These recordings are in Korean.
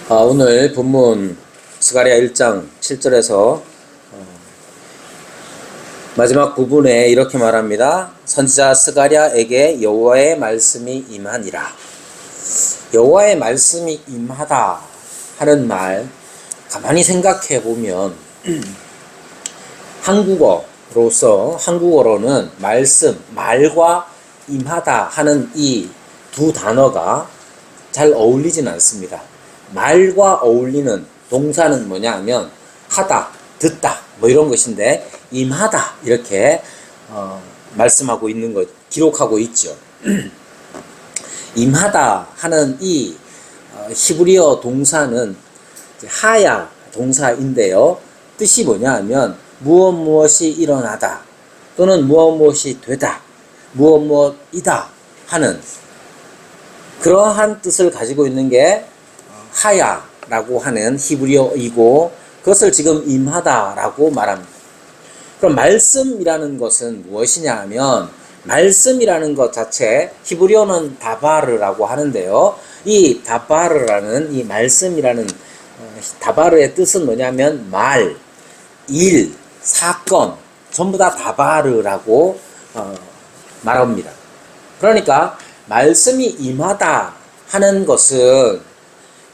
오늘 본문 스가랴 1장 7절에서 마지막 부분에 이렇게 말합니다. 선지자 스가랴에게 여호와의 말씀이 임하니라. 여호와의 말씀이 임하다 하는 말 가만히 생각해 보면 한국어로는 말씀, 말과 임하다 하는 이 두 단어가 잘 어울리진 않습니다. 말과 어울리는 동사는 뭐냐 하면 하다, 듣다 뭐 이런 것인데 임하다 이렇게 말씀하고 있는 것, 기록하고 있죠. 임하다 하는 이 히브리어 동사는 하야 동사인데요. 뜻이 뭐냐 하면 무엇이 일어나다 또는 무엇이 되다, 무엇이다 하는 그러한 뜻을 가지고 있는 게 하야라고 하는 히브리어이고 그것을 지금 임하다라고 말합니다. 그럼 말씀이라는 것은 무엇이냐 하면 말씀이라는 것 자체 히브리어는 다바르라고 하는데요. 이 다바르라는 이 말씀이라는 다바르의 뜻은 뭐냐면 말, 일, 사건 전부 다 다바르라고 말합니다. 그러니까 말씀이 임하다 하는 것은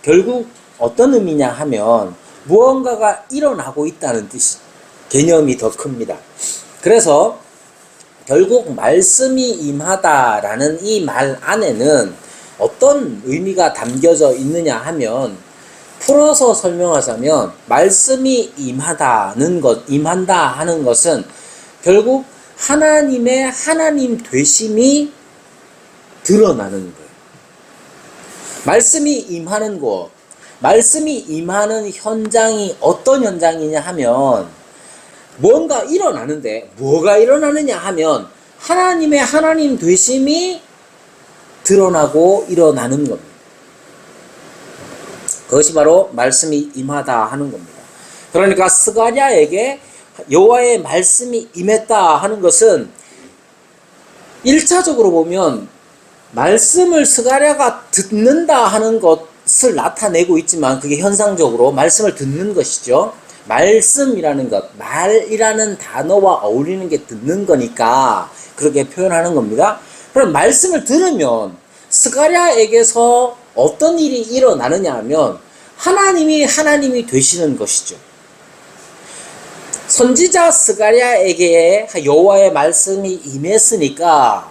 결국 어떤 의미냐 하면 무언가가 일어나고 있다는 뜻이 개념이 더 큽니다. 그래서 결국 말씀이 임하다라는 이 말 안에는 어떤 의미가 담겨져 있느냐 하면 풀어서 설명하자면 말씀이 임한다 하는 것은 결국 하나님의 하나님 되심이 드러나는 거예요. 말씀이 임하는 것, 말씀이 임하는 현장이 어떤 현장이냐 하면 뭔가 일어나는데 뭐가 일어나느냐 하면 하나님의 하나님 되심이 드러나고 일어나는 겁니다. 그것이 바로 말씀이 임하다 하는 겁니다. 그러니까 스가랴에게 여호와의 말씀이 임했다 하는 것은 1차적으로 보면 말씀을 스가랴가 듣는다 하는 것을 나타내고 있지만 그게 현상적으로 말씀을 듣는 것이죠. 말씀이라는 것, 말이라는 단어와 어울리는 게 듣는 거니까 그렇게 표현하는 겁니다. 그럼 말씀을 들으면 스가랴에게서 어떤 일이 일어나느냐 하면 하나님이 되시는 것이죠. 선지자 스가랴에게 여호와의 말씀이 임했으니까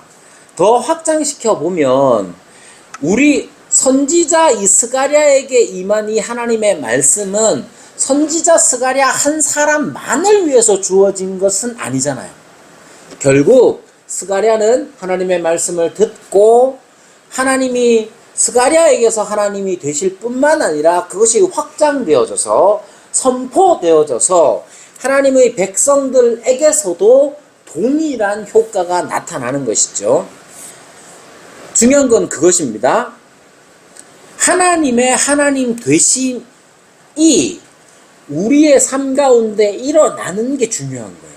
더 확장시켜 보면 우리 선지자 이 스가랴에게 임한 이 하나님의 말씀은 선지자 스가랴 한 사람만을 위해서 주어진 것은 아니잖아요. 결국 스가랴는 하나님의 말씀을 듣고 하나님이 스가랴에게서 하나님이 되실 뿐만 아니라 그것이 확장되어져서 선포되어져서 하나님의 백성들에게서도 동일한 효과가 나타나는 것이죠. 중요한 건 그것입니다. 하나님의 하나님 되심이 우리의 삶 가운데 일어나는 게 중요한 거예요.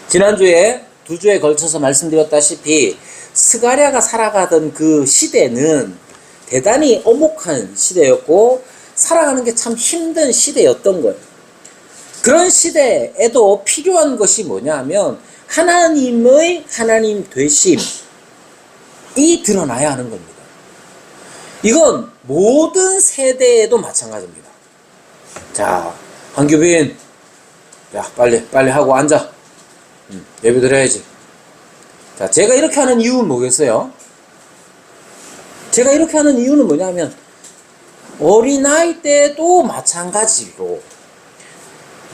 지난주에 2주에 걸쳐서 말씀드렸다시피 스가랴가 살아가던 그 시대는 대단히 엄혹한 시대였고 살아가는 게 참 힘든 시대였던 거예요. 그런 시대에도 필요한 것이 뭐냐 하면 하나님의 하나님 되심이 드러나야 하는 겁니다. 이건 모든 세대에도 마찬가지입니다. 자, 황규빈, 야 빨리 하고 앉아. 예배 드려야지. 자, 제가 이렇게 하는 이유는 뭐겠어요? 제가 이렇게 하는 이유는 뭐냐면 어린아이 때도 마찬가지로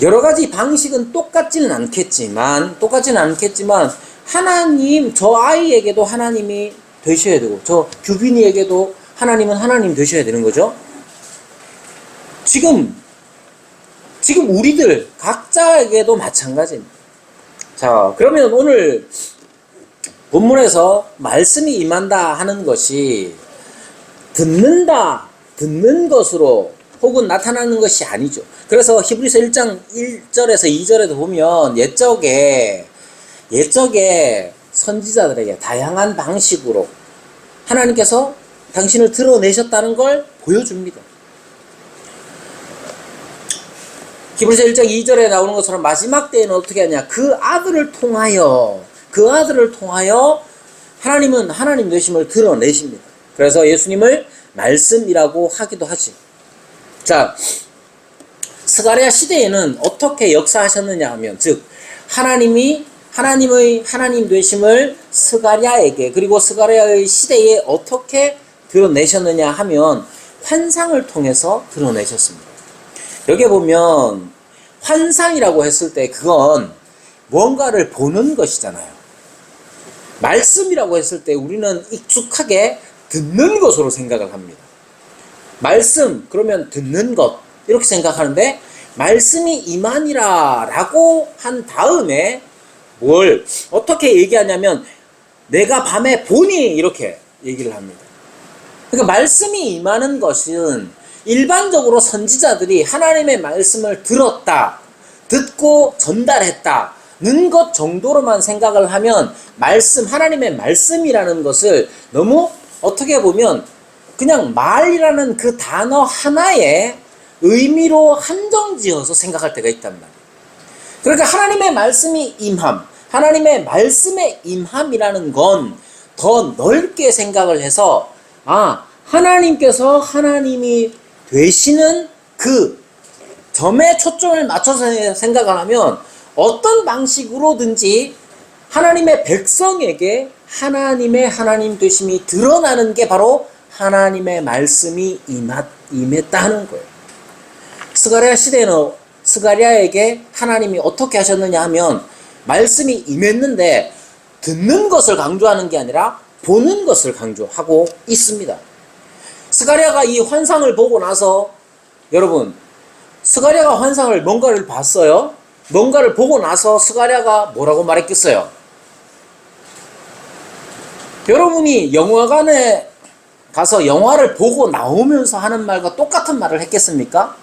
여러 가지 방식은 똑같지는 않겠지만 하나님, 저 아이에게도 하나님이 되셔야 되고 저 규빈이에게도 하나님은 하나님 되셔야 되는 거죠. 지금 우리들 각자에게도 마찬가지입니다. 자, 그러면 오늘 본문에서 말씀이 임한다 하는 것이 듣는 것으로 혹은 나타나는 것이 아니죠. 그래서 히브리서 1장 1절에서 2절에도 보면 옛적에 선지자들에게 다양한 방식으로 하나님께서 당신을 드러내셨다는 걸 보여줍니다. 히브리서 1장 2절에 나오는 것처럼 마지막 때에는 어떻게 하냐? 그 아들을 통하여 하나님은 하나님 되심을 드러내십니다. 그래서 예수님을 말씀이라고 하기도 하지. 자, 스가랴 시대에는 어떻게 역사하셨느냐 하면, 즉 하나님의 하나님 되심을 스가랴에게, 그리고 스가랴의 시대에 어떻게 드러내셨느냐 하면 환상을 통해서 드러내셨습니다. 여기 보면 환상이라고 했을 때 그건 뭔가를 보는 것이잖아요. 말씀이라고 했을 때 우리는 익숙하게 듣는 것으로 생각을 합니다. 말씀 그러면 듣는 것 이렇게 생각하는데, 말씀이 임하니라 라고 한 다음에 뭘 어떻게 얘기하냐면 내가 밤에 보니 이렇게 얘기를 합니다. 그러니까 말씀이 임하는 것은 일반적으로 선지자들이 하나님의 말씀을 들었다, 듣고 전달했다는 것 정도로만 생각을 하면 하나님의 말씀이라는 것을 너무 어떻게 보면 그냥 말이라는 그 단어 하나에 의미로 한정지어서 생각할 때가 있단 말이에요. 그러니까 하나님의 말씀이 임함, 하나님의 말씀의 임함이라는 건 더 넓게 생각을 해서 하나님께서 하나님이 되시는 그 점에 초점을 맞춰서 생각을 하면 어떤 방식으로든지 하나님의 백성에게 하나님의 하나님 되심이 드러나는 게 바로 하나님의 말씀이 임했다는 거예요. 스가랴 시대에는 스가랴에게 하나님이 어떻게 하셨느냐 하면 말씀이 임했는데 듣는 것을 강조하는 게 아니라 보는 것을 강조하고 있습니다. 스가랴가 이 환상을 보고 나서, 여러분 스가랴가 환상을 뭔가를 봤어요? 뭔가를 보고 나서 스가랴가 뭐라고 말했겠어요? 여러분이 영화관에 가서 영화를 보고 나오면서 하는 말과 똑같은 말을 했겠습니까?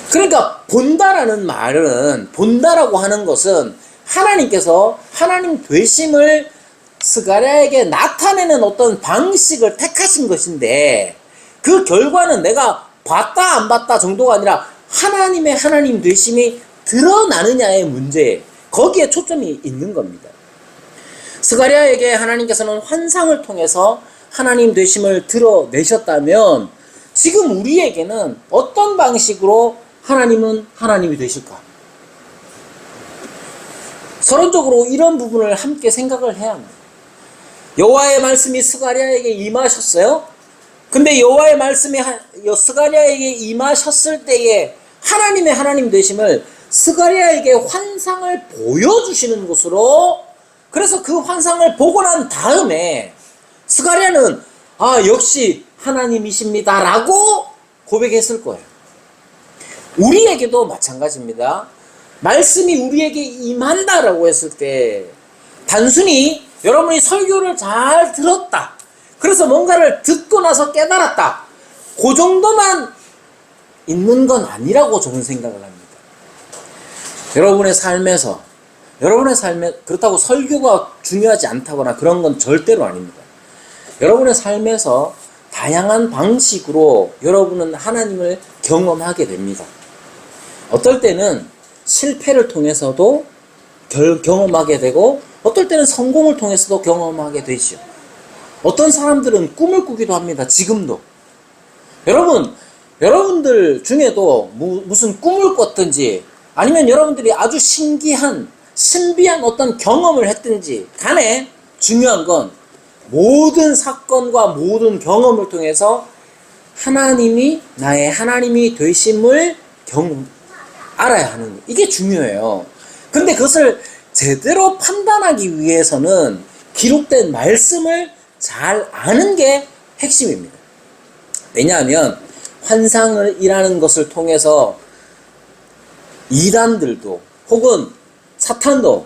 그러니까 본다라는 말은, 본다라고 하는 것은 하나님께서 하나님 되심을 스가랴에게 나타내는 어떤 방식을 택하신 것인데, 그 결과는 내가 봤다 안 봤다 정도가 아니라 하나님의 하나님 되심이 드러나느냐의 문제, 거기에 초점이 있는 겁니다. 스가랴에게 하나님께서는 환상을 통해서 하나님 되심을 드러내셨다면 지금 우리에게는 어떤 방식으로 하나님은 하나님이 되실까? 서론적으로 이런 부분을 함께 생각을 해야 합니다. 여호와의 말씀이 스가랴에게 임하셨어요. 근데 여호와의 말씀이 스가랴에게 임하셨을 때에 하나님의 하나님 되심을 스가랴에게 환상을 보여주시는 것으로, 그래서 그 환상을 보고 난 다음에 스가랴는 역시 하나님이십니다 라고 고백했을 거예요. 우리에게도 마찬가지입니다. 말씀이 우리에게 임한다라고 했을 때 단순히 여러분이 설교를 잘 들었다, 그래서 뭔가를 듣고 나서 깨달았다, 그 정도만 있는 건 아니라고 저는 생각을 합니다. 여러분의 삶에 그렇다고 설교가 중요하지 않다거나 그런 건 절대로 아닙니다. 여러분의 삶에서 다양한 방식으로 여러분은 하나님을 경험하게 됩니다. 어떨 때는 실패를 통해서도 경험하게 되고, 어떨 때는 성공을 통해서도 경험하게 되죠. 어떤 사람들은 꿈을 꾸기도 합니다. 지금도. 여러분들 중에도 무슨 꿈을 꿨든지, 아니면 여러분들이 아주 신비한 어떤 경험을 했든지 간에 중요한 건 모든 사건과 모든 경험을 통해서 하나님이 나의 하나님이 되심을 알아야 하는 거예요. 이게 중요해요. 근데 그것을 제대로 판단하기 위해서는 기록된 말씀을 잘 아는 게 핵심입니다. 왜냐하면 환상이라는 것을 통해서 이단들도 혹은 사탄도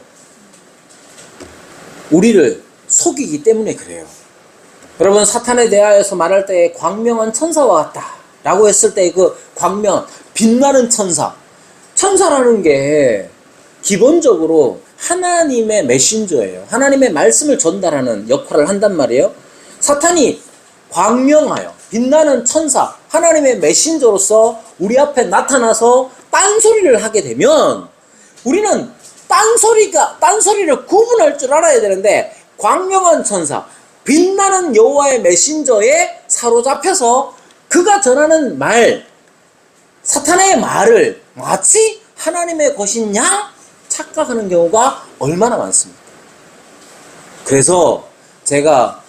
우리를 속이기 때문에 그래요. 여러분, 사탄에 대하여서 말할 때 광명한 천사와 같다 라고 했을 때 그 광명, 빛나는 천사라는 게 기본적으로 하나님의 메신저예요. 하나님의 말씀을 전달하는 역할을 한단 말이에요. 사탄이 광명하여, 빛나는 천사, 하나님의 메신저로서 우리 앞에 나타나서 딴소리를 하게 되면 우리는 딴소리를 구분할 줄 알아야 되는데, 광명한 천사, 빛나는 여호와의 메신저에 사로잡혀서 그가 전하는 말, 사탄의 말을 마치 하나님의 것인 양 착각하는 경우가 얼마나 많습니까? 그래서 제가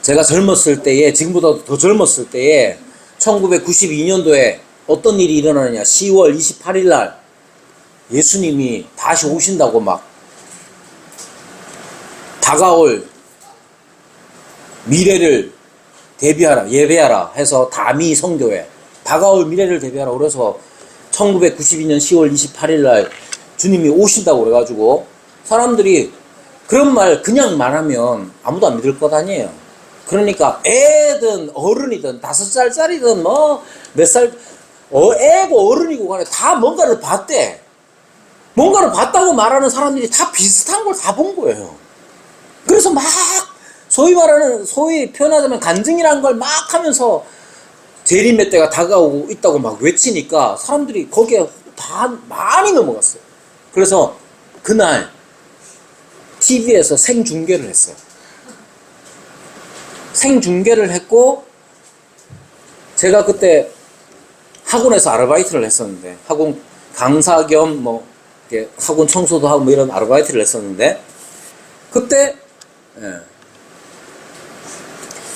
젊었을 때에, 지금보다 더 젊었을 때에 1992년도에 어떤 일이 일어나느냐, 10월 28일 날 예수님이 다시 오신다고 막 다가올 미래를 대비하라, 예배하라 해서 다미 성교회 다가올 미래를 대비하라 그래서 1992년 10월 28일 날 주님이 오신다고 그래가지고 사람들이 그런 말 그냥 말하면 아무도 안 믿을 것 아니에요. 그러니까 애든 어른이든 5살짜리든 뭐 몇 살, 애고 어른이고 간에 다 뭔가를 봤대. 뭔가를 봤다고 말하는 사람들이 다 비슷한 걸 다 본 거예요. 그래서 막 소위 표현하자면 간증이라는 걸 막 하면서 재림 때가 다가오고 있다고 막 외치니까 사람들이 거기에 다 많이 넘어갔어요. 그래서 그날 TV에서 생중계를 했어요. 생중계를 했고, 제가 그때 학원에서 아르바이트를 했었는데, 학원 강사 겸 뭐 학원 청소도 하고 뭐 이런 아르바이트를 했었는데, 그때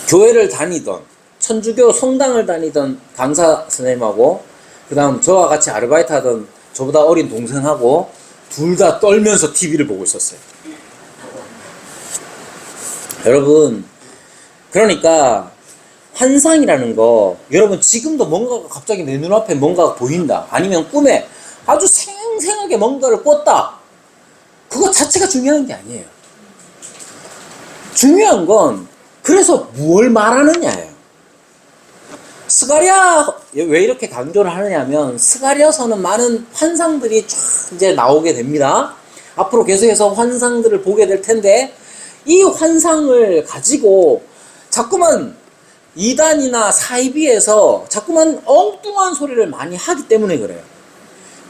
교회를 다니던 천주교 성당을 다니던 강사 선생님하고 그 다음 저와 같이 아르바이트 하던 저보다 어린 동생하고 둘 다 떨면서 TV를 보고 있었어요. 여러분, 그러니까 환상이라는 거, 여러분 지금도 뭔가가 갑자기 내 눈앞에 뭔가가 보인다, 아니면 꿈에 아주 생생하게 뭔가를 꿨다, 그거 자체가 중요한 게 아니에요. 중요한 건 그래서 무엇을 말하느냐예요. 스가랴 왜 이렇게 강조를 하느냐면, 스가랴서는 많은 환상들이 쫙 이제 나오게 됩니다. 앞으로 계속해서 환상들을 보게 될 텐데, 이 환상을 가지고 자꾸만 이단이나 사이비에서 자꾸만 엉뚱한 소리를 많이 하기 때문에 그래요.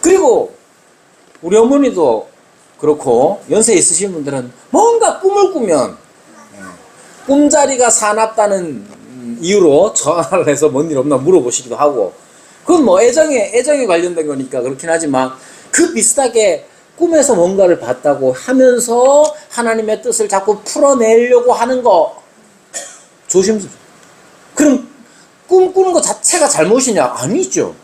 그리고 우리 어머니도 그렇고 연세 있으신 분들은 뭔가 꿈을 꾸면 꿈자리가 사납다는 이유로 전화를 해서 뭔 일 없나 물어보시기도 하고, 그건 뭐 애정에 관련된 거니까 그렇긴 하지만, 그 비슷하게 꿈에서 뭔가를 봤다고 하면서 하나님의 뜻을 자꾸 풀어내려고 하는 거 조심스러워. 그럼 꿈 꾸는 것 자체가 잘못이냐? 아니죠.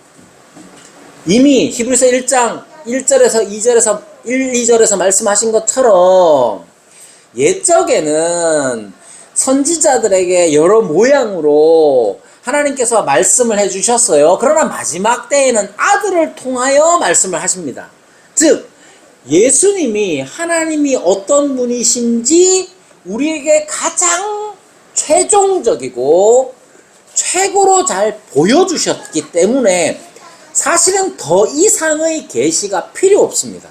이미 히브리서 1장 1절에서 2절에서 말씀하신 것처럼 옛적에는 선지자들에게 여러 모양으로 하나님께서 말씀을 해주셨어요. 그러나 마지막 때에는 아들을 통하여 말씀을 하십니다. 즉 예수님이 하나님이 어떤 분이신지 우리에게 가장 최종적이고 최고로 잘 보여주셨기 때문에 사실은 더 이상의 계시가 필요 없습니다.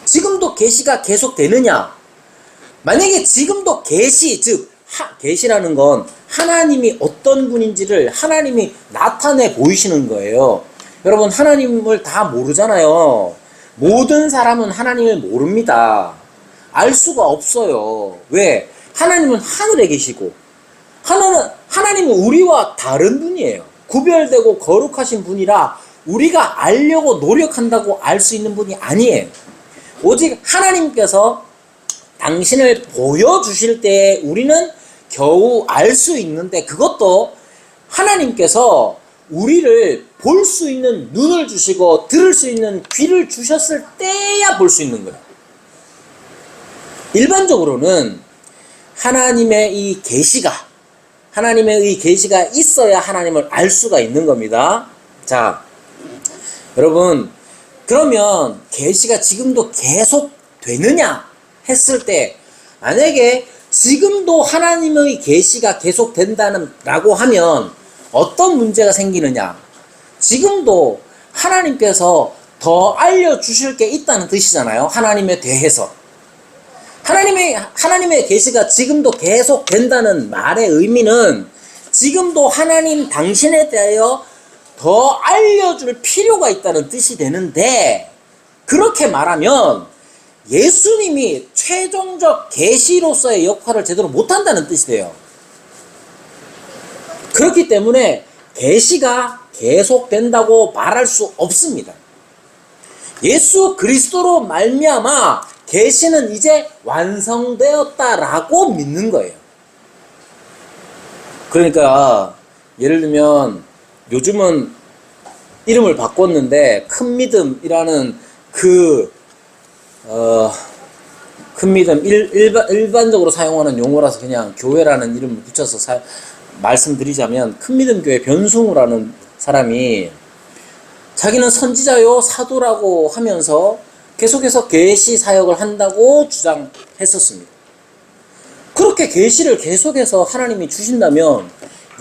지금도 계시가 계속되느냐? 만약에 지금도 계시, 즉 계시라는 건 하나님이 어떤 분인지를 하나님이 나타내 보이시는 거예요. 여러분, 하나님을 다 모르잖아요. 모든 사람은 하나님을 모릅니다. 알 수가 없어요. 왜? 하나님은 하늘에 계시고 하나님은 우리와 다른 분이에요. 구별되고 거룩하신 분이라 우리가 알려고 노력한다고 알 수 있는 분이 아니에요. 오직 하나님께서 당신을 보여주실 때 우리는 겨우 알 수 있는데, 그것도 하나님께서 우리를 볼 수 있는 눈을 주시고 들을 수 있는 귀를 주셨을 때야 볼 수 있는 거예요. 일반적으로는 하나님의 이 계시가 있어야 하나님을 알 수가 있는 겁니다. 자, 여러분, 그러면 계시가 지금도 계속 되느냐 했을 때, 만약에 지금도 하나님의 계시가 계속 된다라고 하면 어떤 문제가 생기느냐? 지금도 하나님께서 더 알려주실 게 있다는 뜻이잖아요. 하나님에 대해서. 하나님의 계시가 지금도 계속 된다는 말의 의미는 지금도 하나님 당신에 대하여 더 알려줄 필요가 있다는 뜻이 되는데, 그렇게 말하면 예수님이 최종적 계시로서의 역할을 제대로 못한다는 뜻이 돼요. 그렇기 때문에 계시가 계속된다고 말할 수 없습니다. 예수 그리스도로 말미암아 계시는 이제 완성되었다라고 믿는 거예요. 그러니까 예를 들면 요즘은 이름을 바꿨는데 큰 믿음이라는 큰 믿음 일반적으로 사용하는 용어라서 그냥 교회라는 이름을 붙여서 말씀드리자면, 큰 믿음 교회 변승우라는 사람이 자기는 선지자요 사도라고 하면서 계속해서 계시 사역을 한다고 주장했었습니다. 그렇게 계시를 계속해서 하나님이 주신다면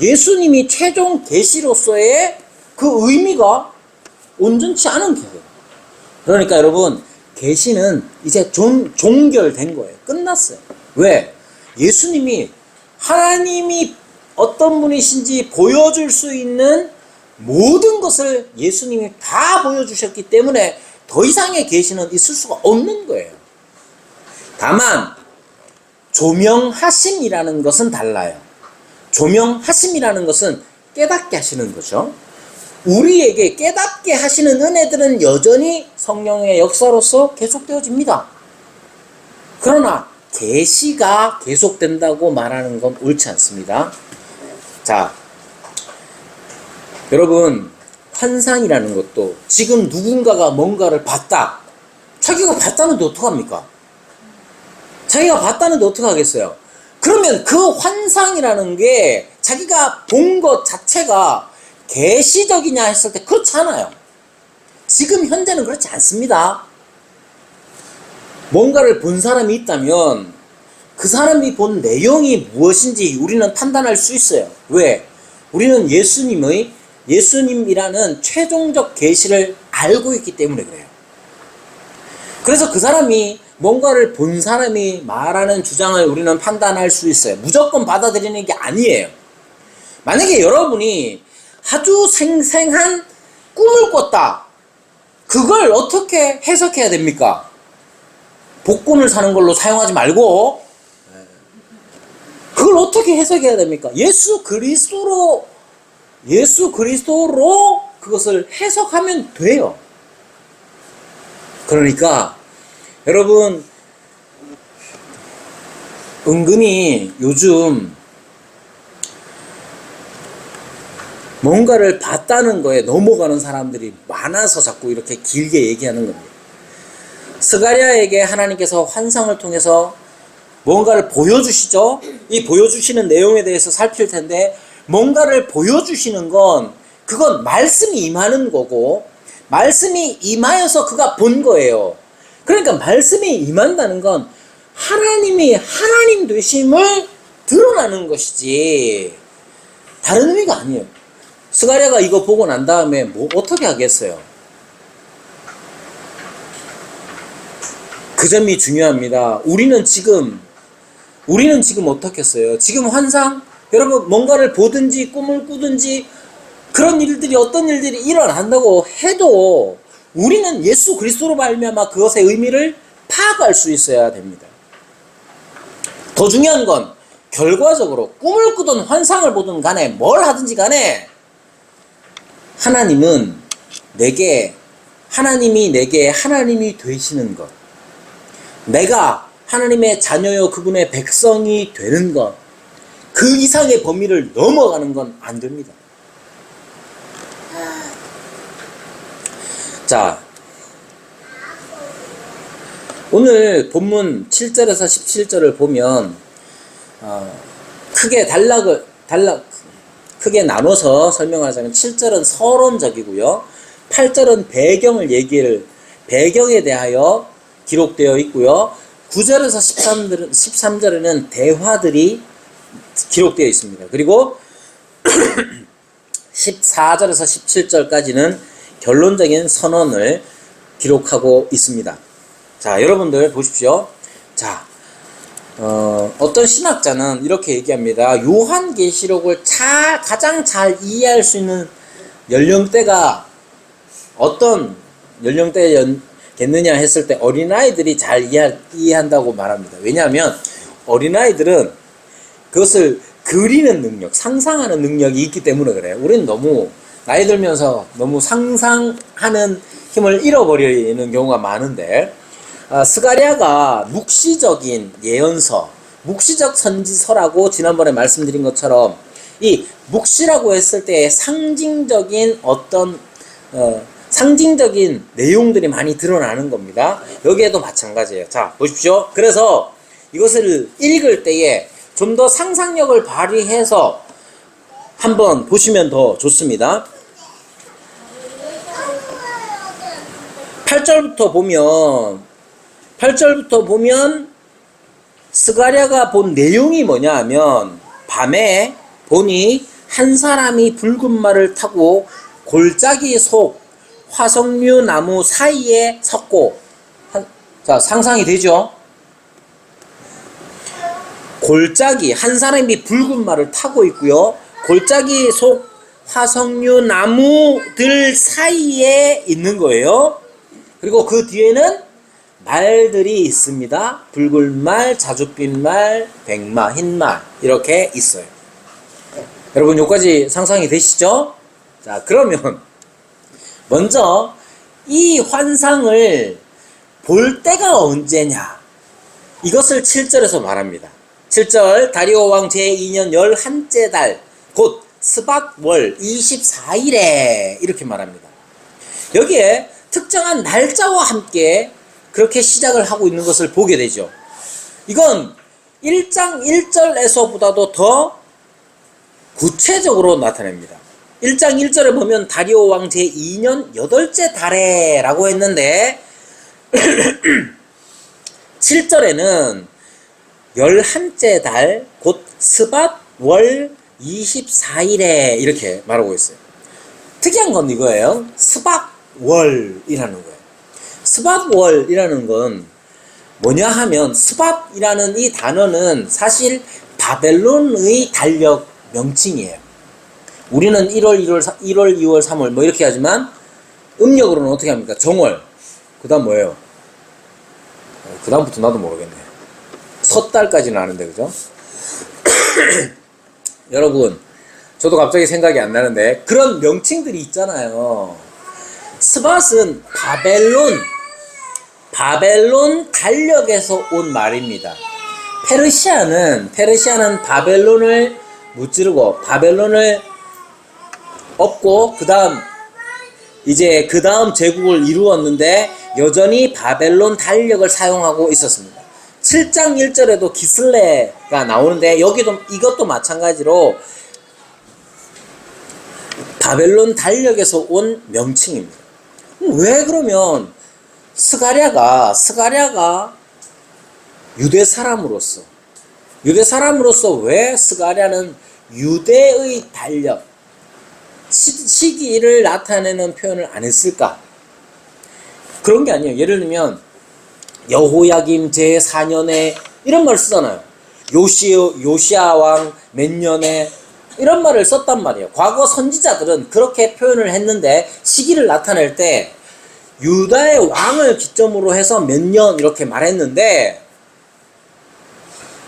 예수님이 최종 계시로서의 그 의미가 온전치 않은 거예요. 그러니까 여러분, 계시는 이제 종결된 거예요. 끝났어요. 왜? 예수님이 하나님이 어떤 분이신지 보여줄 수 있는 모든 것을 예수님이 다 보여주셨기 때문에 더 이상의 계시는 있을 수가 없는 거예요. 다만 조명하심이라는 것은 달라요. 조명하심이라는 것은 깨닫게 하시는 거죠. 우리에게 깨닫게 하시는 은혜들은 여전히 성령의 역사로서 계속되어집니다. 그러나 계시가 계속된다고 말하는 건 옳지 않습니다. 자, 여러분, 환상이라는 것도 지금 누군가가 뭔가를 봤다. 자기가 봤다는데 어떡합니까? 자기가 봤다는데 어떡하겠어요? 그러면 그 환상이라는 게 자기가 본 것 자체가 계시적이냐 했을 때 그렇지 않아요. 지금 현재는 그렇지 않습니다. 뭔가를 본 사람이 있다면 그 사람이 본 내용이 무엇인지 우리는 판단할 수 있어요. 왜? 우리는 예수님이라는 최종적 계시를 알고 있기 때문에 그래요. 그래서 그 사람이 뭔가를 본 사람이 말하는 주장을 우리는 판단할 수 있어요. 무조건 받아들이는 게 아니에요. 만약에 여러분이 아주 생생한 꿈을 꿨다. 그걸 어떻게 해석해야 됩니까? 복권을 사는 걸로 사용하지 말고 그걸 어떻게 해석해야 됩니까? 예수 그리스도로 그것을 해석하면 돼요. 그러니까 여러분, 은근히 요즘 뭔가를 봤다는 거에 넘어가는 사람들이 많아서 자꾸 이렇게 길게 얘기하는 겁니다. 스가랴에게 하나님께서 환상을 통해서 뭔가를 보여주시죠. 이 보여주시는 내용에 대해서 살필 텐데, 뭔가를 보여주시는 건 그건 말씀이 임하는 거고, 말씀이 임하여서 그가 본 거예요. 그러니까 말씀이 임한다는 건 하나님이 하나님 되심을 드러나는 것이지 다른 의미가 아니에요. 스가랴가 이거 보고 난 다음에 뭐 어떻게 하겠어요? 그 점이 중요합니다. 우리는 지금 어떻게 했어요? 지금 환상? 여러분, 뭔가를 보든지 꿈을 꾸든지 그런 일들이, 어떤 일들이 일어난다고 해도 우리는 예수 그리스도로 말미암아 그것의 의미를 파악할 수 있어야 됩니다. 더 중요한 건 결과적으로 꿈을 꾸든 환상을 보든 간에 뭘 하든지 간에 하나님이 내게 하나님이 되시는 것, 내가 하나님의 자녀요 그분의 백성이 되는 것, 그 이상의 범위를 넘어가는 건 안 됩니다. 자, 오늘 본문 7절에서 17절을 보면 크게 나눠서 설명하자면 7절은 서론적이고요. 8절은 배경에 대하여 기록되어 있고요. 9절에서 13절에는 대화들이 기록되어 있습니다. 그리고 14절에서 17절까지는 결론적인 선언을 기록하고 있습니다. 자, 여러분들 보십시오. 자, 어떤 신학자는 이렇게 얘기합니다. 요한계시록을 가장 잘 이해할 수 있는 연령대가 어떤 연령대겠느냐 했을 때 어린아이들이 잘 이해한다고 말합니다. 왜냐하면 어린아이들은 그것을 그리는 능력, 상상하는 능력이 있기 때문에 그래요. 우리는 너무 나이 들면서 너무 상상하는 힘을 잃어버리는 경우가 많은데, 스가랴가 묵시적인 예언서, 묵시적 선지서라고 지난번에 말씀드린 것처럼 이 묵시라고 했을 때 상징적인 상징적인 내용들이 많이 드러나는 겁니다. 여기에도 마찬가지예요. 자, 보십시오. 그래서 이것을 읽을 때에 좀 더 상상력을 발휘해서 한번 보시면 더 좋습니다. 8절부터 보면 스가랴가 본 내용이 뭐냐 하면, 밤에 보니 한 사람이 붉은 말을 타고 골짜기 속 화석류 나무 사이에 섰고, 자, 상상이 되죠? 골짜기, 한 사람이 붉은 말을 타고 있고요. 골짜기 속 화석류 나무들 사이에 있는 거예요. 그리고 그 뒤에는 말들이 있습니다. 붉은 말, 자줏빛 말, 백마, 흰말 이렇게 있어요. 여러분 여기까지 상상이 되시죠? 자, 그러면 먼저 이 환상을 볼 때가 언제냐, 이것을 7절에서 말합니다. 7절, 다리오 왕 제2년 11째 달 곧 스밧월 24일에 이렇게 말합니다. 여기에 특정한 날짜와 함께 그렇게 시작을 하고 있는 것을 보게 되죠. 이건 1장 1절에서보다도 더 구체적으로 나타냅니다. 1장 1절에 보면 다리오 왕 제2년 8째 달에 라고 했는데 7절에는 11째 달 곧 스밧월 24일에 이렇게 말하고 있어요. 특이한 건 이거예요. 스밧월이라는 거예요. 스밧월이라는 건 뭐냐 하면, 스밧이라는 이 단어는 사실 바벨론의 달력 명칭이에요. 우리는 1월, 2월, 3월 뭐 이렇게 하지만 음력으로는 어떻게 합니까? 정월. 그 다음 뭐예요? 그 다음부터 나도 모르겠네. 섣달까지는 아는데, 그죠? 여러분, 저도 갑자기 생각이 안 나는데 그런 명칭들이 있잖아요. 스밧은 바벨론 달력에서 온 말입니다. 페르시아는 바벨론을 무찌르고 바벨론을 엎고 그 다음 제국을 이루었는데 여전히 바벨론 달력을 사용하고 있었습니다. 7장 1절에도 기슬레가 나오는데 이것도 마찬가지로 바벨론 달력에서 온 명칭입니다. 왜 그러면 스가랴가 유대 사람으로서 왜 스가랴는 유대의 달력, 시기를 나타내는 표현을 안 했을까? 그런 게 아니에요. 예를 들면 여호야김 제4년에 이런 말을 쓰잖아요. 요시야 왕 몇 년에 이런 말을 썼단 말이에요. 과거 선지자들은 그렇게 표현을 했는데 시기를 나타낼 때 유다의 왕을 기점으로 해서 몇 년 이렇게 말했는데,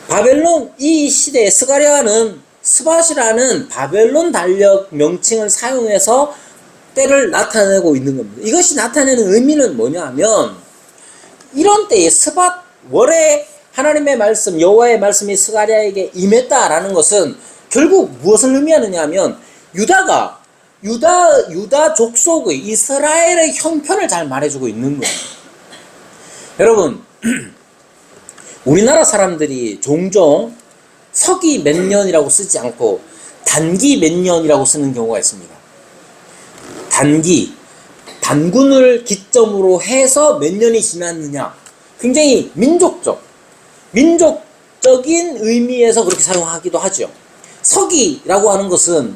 바벨론 이 시대에 스밧이라는 바벨론 달력 명칭을 사용해서 때를 나타내고 있는 겁니다. 이것이 나타내는 의미는 뭐냐 하면, 이런 때에 스밧월에 하나님의 말씀, 여호와의 말씀이 스가랴에게 임했다라는 것은 결국 무엇을 의미하느냐 하면, 유다 족속의 이스라엘의 형편을 잘 말해주고 있는 거예요. 여러분, 우리나라 사람들이 종종 서기 몇 년이라고 쓰지 않고 단기 몇 년이라고 쓰는 경우가 있습니다. 단군을 기점으로 해서 몇 년이 지났느냐, 굉장히 민족적인 의미에서 그렇게 사용하기도 하죠. 서기라고 하는 것은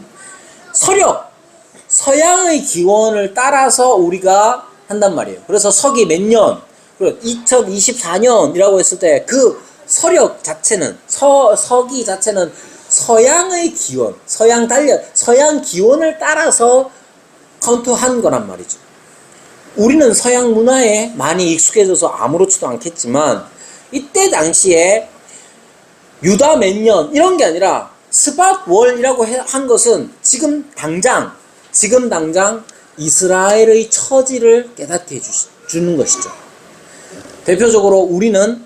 서양의 기원을 따라서 우리가 한단 말이에요. 그래서 서기 몇 년, 2024년이라고 했을 때 그 서력 자체는 서기 자체는 서양의 기원, 서양 기원을 따라서 카운트한 거란 말이죠. 우리는 서양 문화에 많이 익숙해져서 아무렇지도 않겠지만 이때 당시에 유다 몇 년 이런 게 아니라 스밧월이라고 한 것은 지금 당장 이스라엘의 처지를 깨닫게 해주는 것이죠. 대표적으로 우리는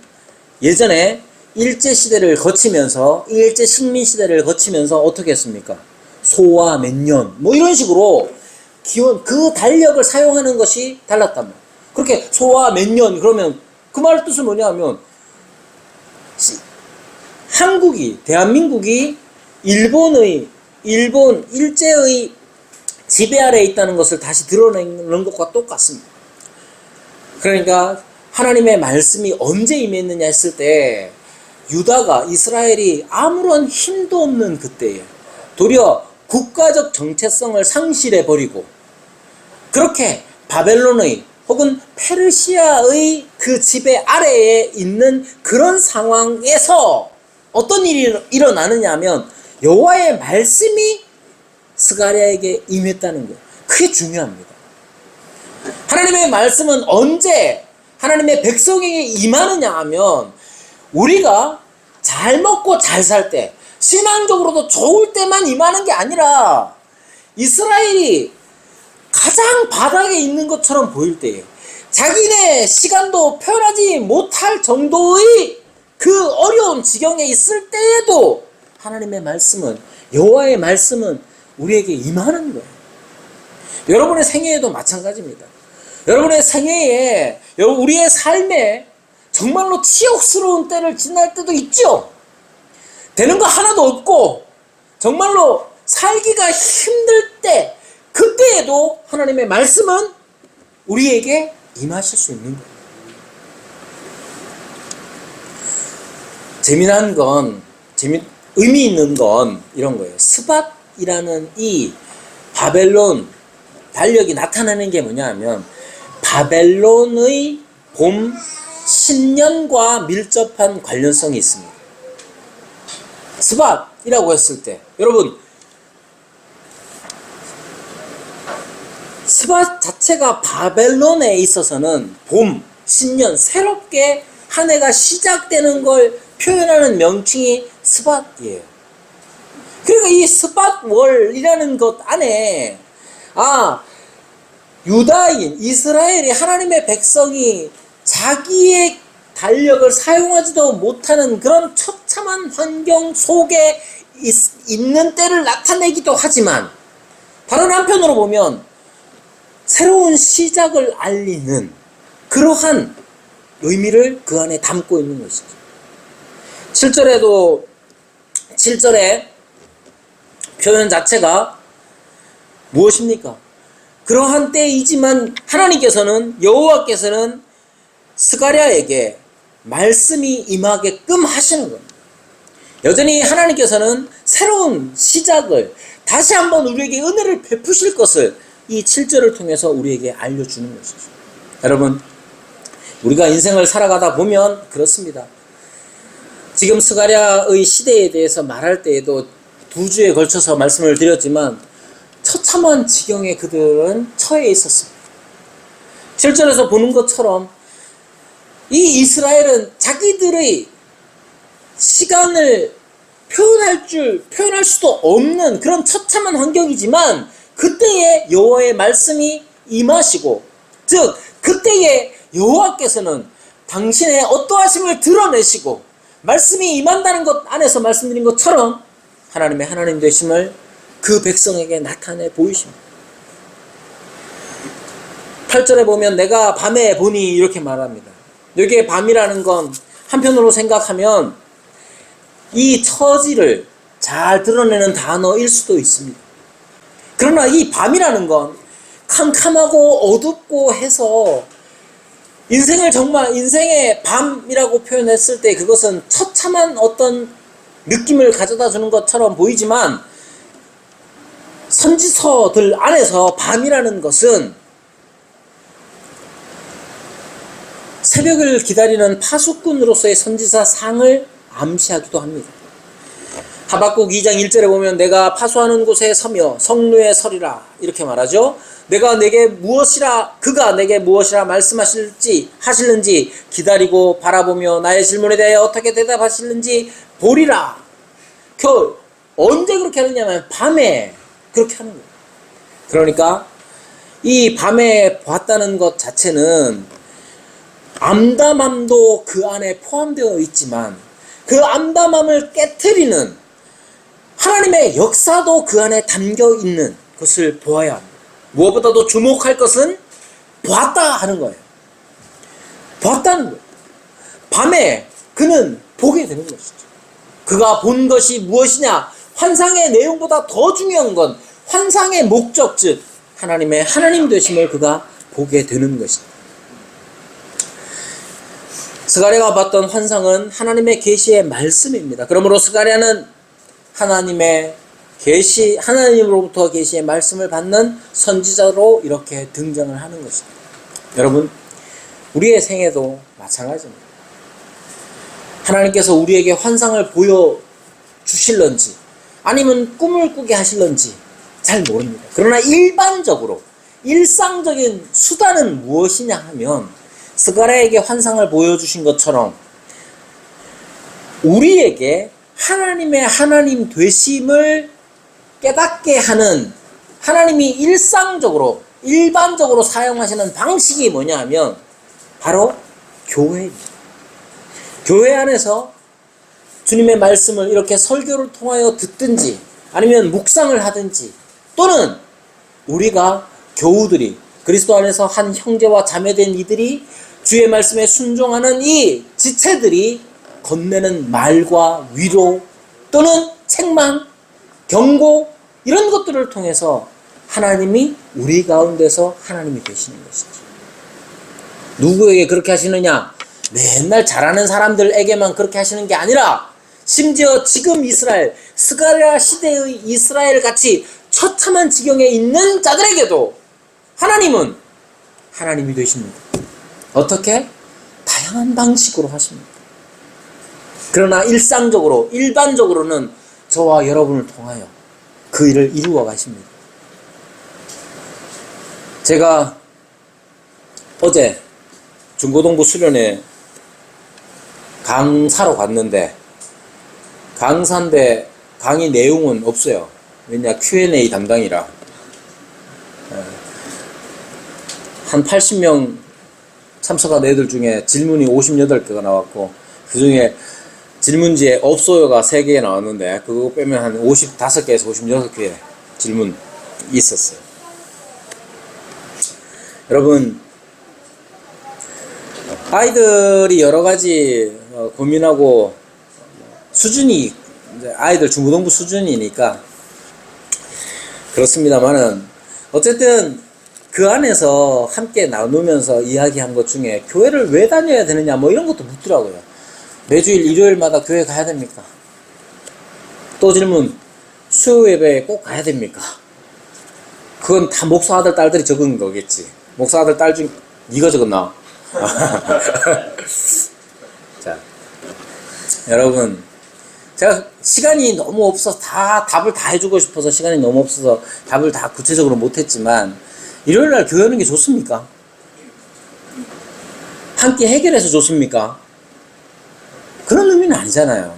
예전에 일제시대를 거치면서 일제 식민시대를 거치면서 어떻게 했습니까? 소와 몇 년 뭐 이런 식으로 기원 그 달력을 사용하는 것이 달랐단 말이에요. 그렇게 소와 몇 년 그러면 그 말 뜻은 뭐냐 하면 대한민국이 일본 일제의 지배 아래에 있다는 것을 다시 드러내는 것과 똑같습니다. 그러니까 하나님의 말씀이 언제 임했느냐 했을 때 유다가 이스라엘이 아무런 힘도 없는 그때에 도리어 국가적 정체성을 상실해버리고 그렇게 바벨론의 혹은 페르시아의 그 지배 아래에 있는 그런 상황에서 어떤 일이 일어나느냐 하면 여호와의 말씀이 스가랴에게 임했다는 거예요. 그게 중요합니다. 하나님의 말씀은 언제 하나님의 백성에게 임하느냐 하면 우리가 잘 먹고 잘 살 때 신앙적으로도 좋을 때만 임하는 게 아니라 이스라엘이 가장 바닥에 있는 것처럼 보일 때에 자기네 시간도 표현하지 못할 정도의 그 어려운 지경에 있을 때에도 하나님의 말씀은 여호와의 말씀은 우리에게 임하는 거예요. 여러분의 생애에도 마찬가지입니다. 여러분의 생애에 우리의 삶에 정말로 치욕스러운 때를 지날 때도 있죠. 되는 거 하나도 없고 정말로 살기가 힘들 때 그때에도 하나님의 말씀은 우리에게 임하실 수 있는 거예요. 재미난 건 의미 있는 건 이런 거예요. 스밧이라는 이 바벨론 달력이 나타나는 게 뭐냐 하면 바벨론의 봄 신년과 밀접한 관련성이 있습니다. 스밧이라고 했을 때 여러분 스밧 자체가 바벨론에 있어서는 봄, 신년, 새롭게 한 해가 시작되는 걸 표현하는 명칭이 스밧이에요. 그러니까 이 스밧월이라는 것 안에 유다인, 이스라엘이 하나님의 백성이 자기의 달력을 사용하지도 못하는 그런 처참한 환경 속에 있는 때를 나타내기도 하지만 다른 한편으로 보면 새로운 시작을 알리는 그러한 의미를 그 안에 담고 있는 것이죠. 7절의 표현 자체가 무엇입니까? 그러한 때이지만 하나님께서는 여호와께서는 스가랴에게 말씀이 임하게끔 하시는 겁니다. 여전히 하나님께서는 새로운 시작을 다시 한번 우리에게 은혜를 베푸실 것을 이 7절을 통해서 우리에게 알려주는 것이죠. 여러분 우리가 인생을 살아가다 보면 그렇습니다. 지금 스가랴의 시대에 대해서 말할 때에도 2주에 걸쳐서 말씀을 드렸지만 처참한 지경에 그들은 처해 있었습니다. 7절에서 보는 것처럼 이 이스라엘은 자기들의 시간을 표현할 수도 없는 그런 처참한 환경이지만 그때에 여호와의 말씀이 임하시고 즉 그때에 여호와께서는 당신의 어떠하심을 드러내시고 말씀이 임한다는 것 안에서 말씀드린 것처럼 하나님의 하나님 되심을 그 백성에게 나타내 보이십니다. 8절에 보면 내가 밤에 보니 이렇게 말합니다. 여기에 밤이라는 건 한편으로 생각하면 이 처지를 잘 드러내는 단어일 수도 있습니다. 그러나 이 밤이라는 건 캄캄하고 어둡고 해서 인생의 밤이라고 표현했을 때 그것은 처참한 어떤 느낌을 가져다 주는 것처럼 보이지만 선지서들 안에서 밤이라는 것은 새벽을 기다리는 파수꾼으로서의 선지자 상을 암시하기도 합니다. 하박국 2장 1절에 보면 내가 파수하는 곳에 서며 성루에 서리라 이렇게 말하죠. 그가 내게 무엇이라 하실는지 기다리고 바라보며 나의 질문에 대하여 어떻게 대답하실는지 보리라. 언제 그렇게 하느냐면 밤에 그렇게 하는 거예요. 그러니까 이 밤에 봤다는 것 자체는 암담함도 그 안에 포함되어 있지만 그 암담함을 깨트리는 하나님의 역사도 그 안에 담겨 있는 것을 보아야 합니다. 무엇보다도 주목할 것은 보았다 하는 거예요. 보았다는 거예요. 밤에 그는 보게 되는 것이죠. 그가 본 것이 무엇이냐? 환상의 내용보다 더 중요한 건 환상의 목적, 즉 하나님의 하나님 되심을 그가 보게 되는 것이다. 스가랴가 봤던 환상은 하나님의 계시의 말씀입니다. 그러므로 스가랴는 하나님으로부터 계시의 말씀을 받는 선지자로 이렇게 등장을 하는 것입니다. 여러분, 우리의 생애도 마찬가지입니다. 하나님께서 우리에게 환상을 보여주실런지 아니면 꿈을 꾸게 하실런지 잘 모릅니다. 그러나 일상적인 수단은 무엇이냐 하면 스가랴에게 환상을 보여주신 것처럼 우리에게 하나님의 하나님 되심을 깨닫게 하는 하나님이 일반적으로 사용하시는 방식이 뭐냐 하면 바로 교회입니다. 교회 안에서 주님의 말씀을 이렇게 설교를 통하여 듣든지 아니면 묵상을 하든지 또는 우리가 교우들이 그리스도 안에서 한 형제와 자매된 이들이 주의 말씀에 순종하는 이 지체들이 건네는 말과 위로 또는 책망, 경고 이런 것들을 통해서 하나님이 우리 가운데서 하나님이 되시는 것이죠. 누구에게 그렇게 하시느냐? 맨날 잘하는 사람들에게만 그렇게 하시는 게 아니라 심지어 지금 스가랴 시대의 이스라엘 같이 처참한 지경에 있는 자들에게도 하나님이 되십니다. 어떻게? 다양한 방식으로 하십니다. 그러나 일반적으로는 저와 여러분을 통하여 그 일을 이루어 가십니다. 제가 어제 중고등부 수련회 강사로 갔는데 강사인데 강의 내용은 없어요. 왜냐? Q&A 담당이라. 한 80명 참석한 애들 중에 질문이 58개가 나왔고 그 중에 질문지에 없어요가 3개 나왔는데 그거 빼면 한 55개에서 56개 질문 있었어요. 여러분, 아이들이 여러 가지 고민하고 수준이 아이들 중고등부 수준이니까 그렇습니다만은 어쨌든 그 안에서 함께 나누면서 이야기한 것 중에 교회를 왜 다녀야 되느냐 뭐 이런 것도 묻더라고요. 매주일 일요일마다 교회 가야 됩니까? 또 질문, 수요 예배에 꼭 가야 됩니까? 그건 다 목사 아들 딸들이 적은 거겠지. 목사 아들 딸 중 네가 적었나? 자, 여러분, 제가 시간이 너무 없어서 답을 다 해주고 싶어서 시간이 너무 없어서 답을 다 구체적으로 못했지만 일요일날 교회 오는 게 좋습니까? 함께 해결해서 좋습니까? 그런 의미는 아니잖아요.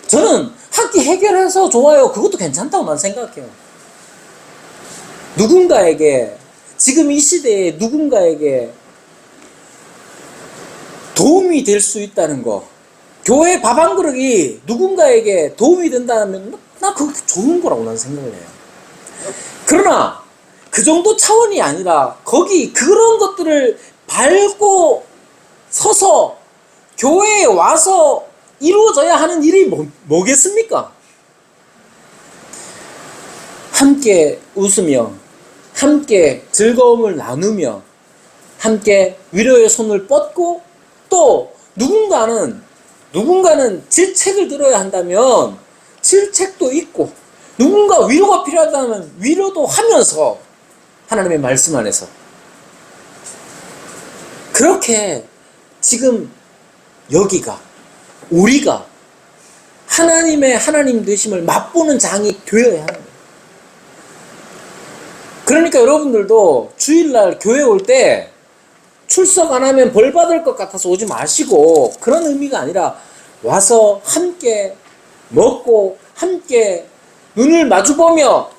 저는 함께 해결해서 좋아요. 그것도 괜찮다고 난 생각해요. 지금 이 시대에 누군가에게 도움이 될 수 있다는 거, 교회 밥 한 그릇이 누군가에게 도움이 된다면 나 그거 좋은 거라고 난 생각을 해요. 그러나 그 정도 차원이 아니라 그런 것들을 밟고 서서 교회에 와서 이루어져야 하는 일이 뭐겠습니까? 함께 웃으며 함께 즐거움을 나누며 함께 위로의 손을 뻗고 또 누군가는 질책을 들어야 한다면 질책도 있고 누군가 위로가 필요하다면 위로도 하면서 하나님의 말씀 안에서 그렇게 지금 여기가 우리가 하나님의 하나님 되심을 맛보는 장이 되어야 하는 거예요. 그러니까 여러분들도 주일날 교회 올 때 출석 안 하면 벌 받을 것 같아서 오지 마시고, 그런 의미가 아니라 와서 함께 먹고 함께 눈을 마주보며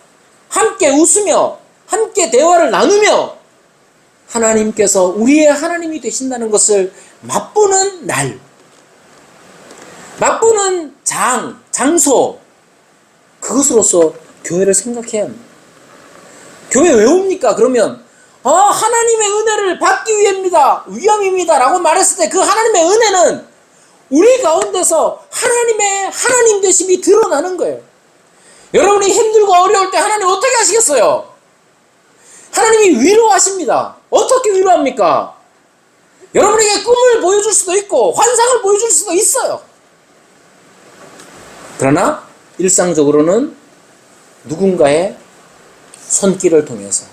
함께 웃으며 함께 대화를 나누며 하나님께서 우리의 하나님이 되신다는 것을 맛보는 날, 맛보는 장소, 그것으로서 교회를 생각해야 합니다. 교회 왜 옵니까? 그러면 하나님의 은혜를 받기 위함입니다 라고 말했을 때 그 하나님의 은혜는 우리 가운데서 하나님의 하나님 되심이 드러나는 거예요. 여러분이 힘들고 어려울 때 하나님 어떻게 하시겠어요? 하나님이 위로하십니다. 어떻게 위로합니까? 여러분에게 꿈을 보여줄 수도 있고 환상을 보여줄 수도 있어요. 그러나 일상적으로는 누군가의 손길을 통해서,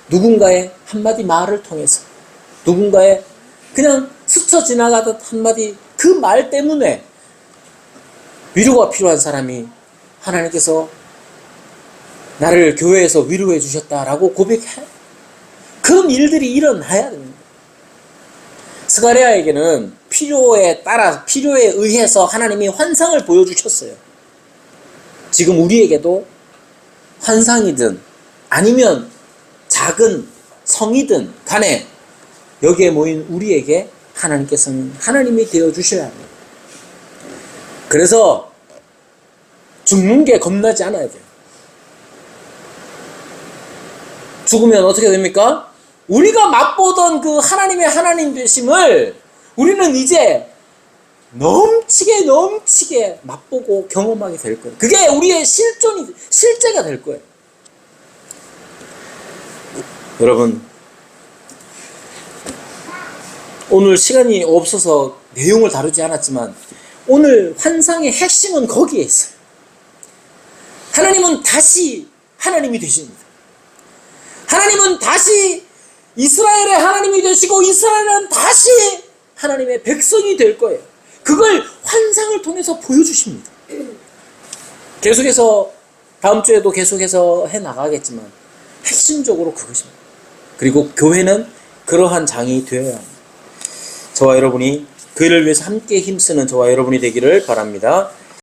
누군가의 한마디 말을 통해서, 누군가의 그냥 스쳐 지나가듯 한마디 그 말 때문에 위로가 필요한 사람이 하나님께서 나를 교회에서 위로해 주셨다라고 고백해. 그런 일들이 일어나야 됩니다. 스가랴에게는 필요에 의해서 하나님이 환상을 보여주셨어요. 지금 우리에게도 환상이든 아니면 작은 성이든 간에 여기에 모인 우리에게 하나님께서는 하나님이 되어주셔야 합니다. 그래서 죽는 게 겁나지 않아야 돼요. 죽으면 어떻게 됩니까? 우리가 맛보던 그 하나님의 하나님 되심을 우리는 이제 넘치게 맛보고 경험하게 될 거예요. 그게 우리의 실제가 될 거예요. 여러분, 오늘 시간이 없어서 내용을 다루지 않았지만 오늘 환상의 핵심은 거기에 있어요. 하나님은 다시 하나님이 되십니다. 하나님은 다시 이스라엘의 하나님이 되시고 이스라엘은 다시 하나님의 백성이 될 거예요. 그걸 환상을 통해서 보여주십니다. 계속해서 다음 주에도 계속해서 해나가겠지만 핵심적으로 그것입니다. 그리고 교회는 그러한 장이 되어야 합니다. 저와 여러분이 교회를 위해서 함께 힘쓰는 저와 여러분이 되기를 바랍니다.